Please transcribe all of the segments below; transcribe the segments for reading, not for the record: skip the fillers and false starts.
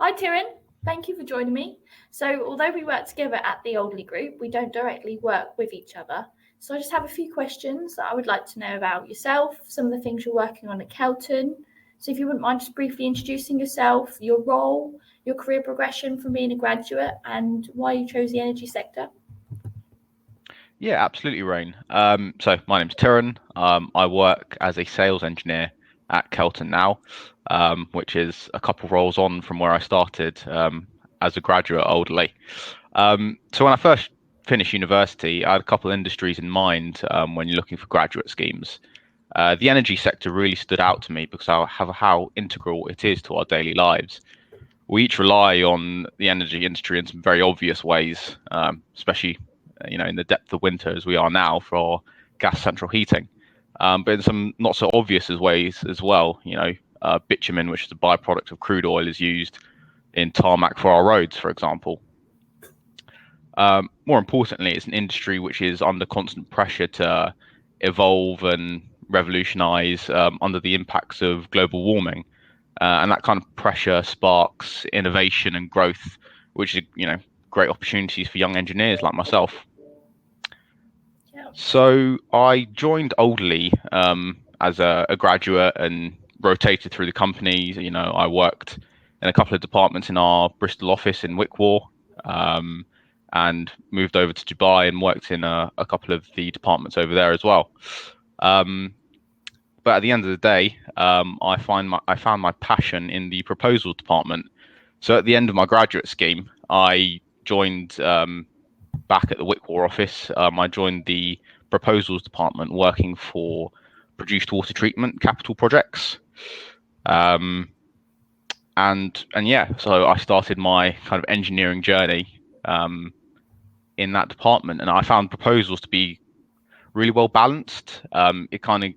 Hi, Thiran. Thank you for joining me. So, although we work together at the Oldley Group, we don't directly work with each other. So, I just have a few questions that I would like to know about yourself, some of the things you're working on at KELTON. So, if you wouldn't mind just briefly introducing yourself, your role, your career progression from being a graduate, and why you chose the energy sector. Yeah, absolutely, Rain. So my name's Thiran. I work as a sales engineer at KELTON now, which is a couple roles on from where I started as a graduate at Oldley. So when I first finished university, I had a couple of industries in mind when you're looking for graduate schemes. The energy sector really stood out to me because of how integral it is to our daily lives. We each rely on the energy industry in some very obvious ways, especially in the depth of winter as we are now for gas central heating, but in some not so obvious as ways as well. Bitumen, which is a byproduct of crude oil, is used in tarmac for our roads, for example. More importantly, it's an industry which is under constant pressure to evolve and revolutionize under the impacts of global warming. And that kind of pressure sparks innovation and growth, which is, great opportunities for young engineers like myself. Yeah. So I joined Oldley as a graduate and rotated through the company. I worked in a couple of departments in our Bristol office in Wickwar, and moved over to Dubai and worked in a couple of the departments over there as well. But at the end of the day, I found my passion in the proposals department. So at the end of my graduate scheme, I joined back at the Wickwar office. I joined the proposals department, working for produced water treatment capital projects. And yeah, so I started my kind of engineering journey in that department, and I found proposals to be really well balanced. It kind of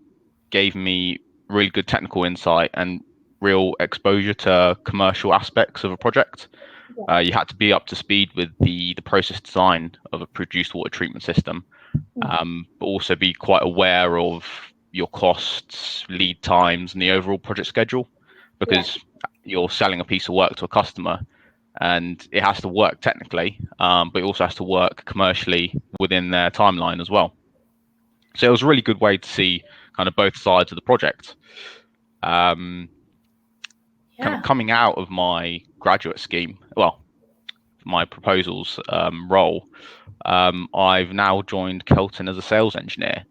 gave me really good technical insight and real exposure to commercial aspects of a project. You had to be up to speed with the process design of a produced water treatment system, but also be quite aware of your costs, lead times, and the overall project schedule, because you're selling a piece of work to a customer, and it has to work technically, but it also has to work commercially within their timeline as well. So it was a really good way to see kind of both sides of the project. Kind of coming out of my graduate scheme, well, my proposals role, I've now joined KELTON as a sales engineer.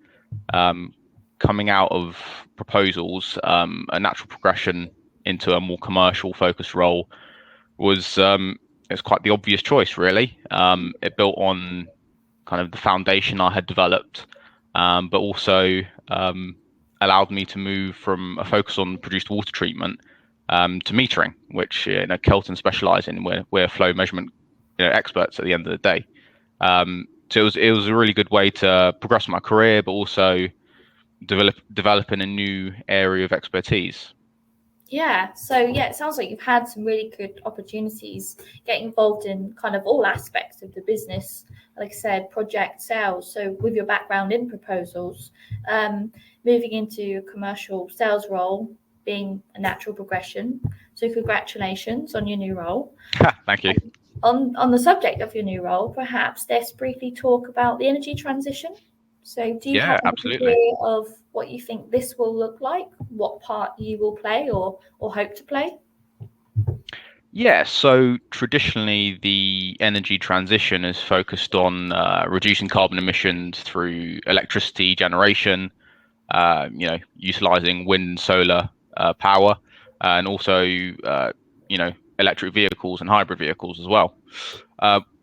Coming out of proposals, a natural progression into a more commercial focused role was it's quite the obvious choice, really. It built on kind of the foundation I had developed, but also allowed me to move from a focus on produced water treatment to metering, which KELTON specialise in. We're flow measurement experts at the end of the day. So it was a really good way to progress my career, but also develop in a new area of expertise. Yeah, so it sounds like you've had some really good opportunities getting involved in kind of all aspects of the business. Like I said, project sales. So with your background in proposals, moving into a commercial sales role being a natural progression. So congratulations on your new role. Thank you. On the subject of your new role, perhaps let's briefly talk about the energy transition. So do you Yeah, have an absolutely. idea of what you think this will look like, what part you will play or hope to play? Yeah, so traditionally the energy transition is focused on reducing carbon emissions through electricity generation, utilizing wind and solar power, and also, electric vehicles and hybrid vehicles as well.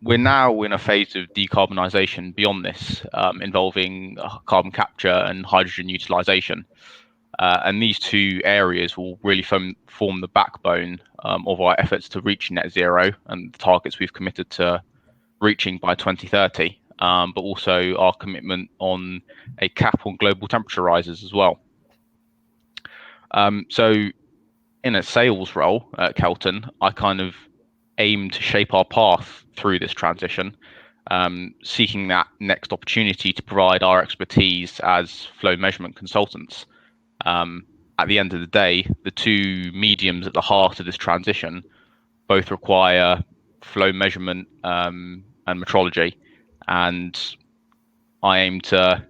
We're now in a phase of decarbonisation beyond this, involving carbon capture and hydrogen utilisation. And these two areas will really form the backbone of our efforts to reach net zero and the targets we've committed to reaching by 2030, but also our commitment on a cap on global temperature rises as well. So in a sales role at KELTON, I kind of aim to shape our path through this transition, seeking that next opportunity to provide our expertise as flow measurement consultants. At the end of the day, the two mediums at the heart of this transition both require flow measurement and metrology, and I aim to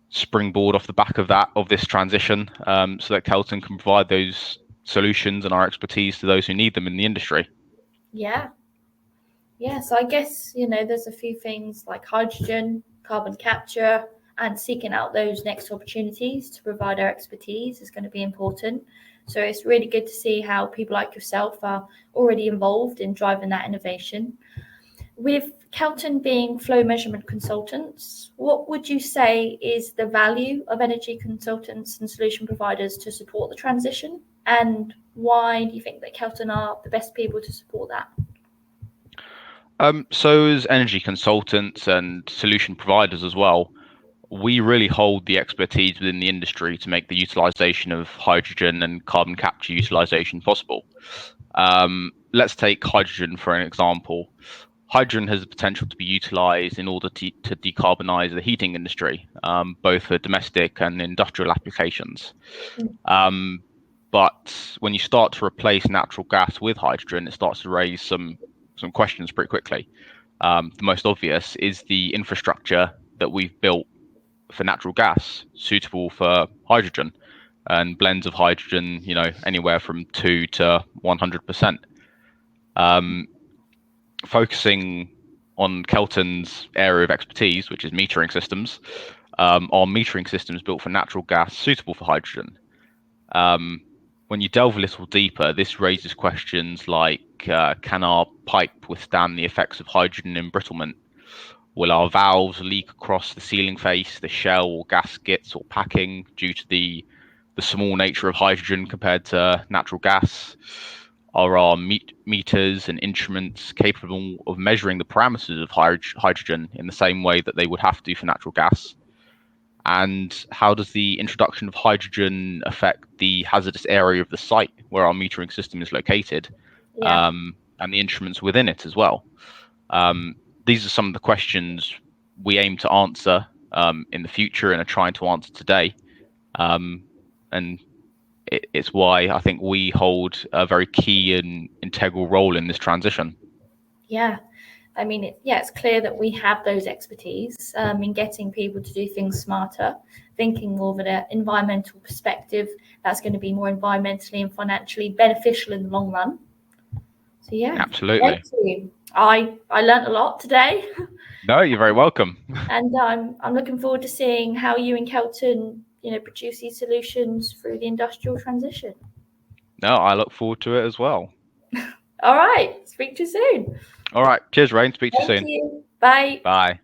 springboard off the back of this transition, so that KELTON can provide those solutions and our expertise to those who need them in the industry. Yeah. So I guess, there's a few things like hydrogen, carbon capture, and seeking out those next opportunities to provide our expertise is going to be important. So it's really good to see how people like yourself are already involved in driving that innovation. With KELTON being flow measurement consultants, what would you say is the value of energy consultants and solution providers to support the transition? And why do you think that KELTON are the best people to support that? So as energy consultants and solution providers as well, we really hold the expertise within the industry to make the utilization of hydrogen and carbon capture utilization possible. Let's take hydrogen for an example. Hydrogen has the potential to be utilized in order to decarbonize the heating industry, both for domestic and industrial applications. But when you start to replace natural gas with hydrogen, it starts to raise some questions pretty quickly. The most obvious is the infrastructure that we've built for natural gas suitable for hydrogen, and blends of hydrogen, anywhere from 2 to 100%. Focusing on KELTON's area of expertise, which is metering systems, are metering systems built for natural gas suitable for hydrogen. When you delve a little deeper, this raises questions like, can our pipe withstand the effects of hydrogen embrittlement? Will our valves leak across the sealing face, the shell or gaskets or packing due to the small nature of hydrogen compared to natural gas? Are our meters and instruments capable of measuring the parameters of hydrogen in the same way that they would have to for natural gas? And how does the introduction of hydrogen affect the hazardous area of the site where our metering system is located, and the instruments within it as well? These are some of the questions we aim to answer in the future and are trying to answer today. And it's why I think we hold a very key and integral role in this transition. Yeah. I mean, it's clear that we have those expertise in getting people to do things smarter, thinking more of an environmental perspective that's going to be more environmentally and financially beneficial in the long run. So yeah, absolutely. Thank you. I learned a lot today. No, you're very welcome. And I'm looking forward to seeing how you and KELTON, produce these solutions through the industrial transition. No, I look forward to it as well. All right. Speak to you soon. All right. Cheers, Rain. Speak to you soon. Thank you. Bye. Bye.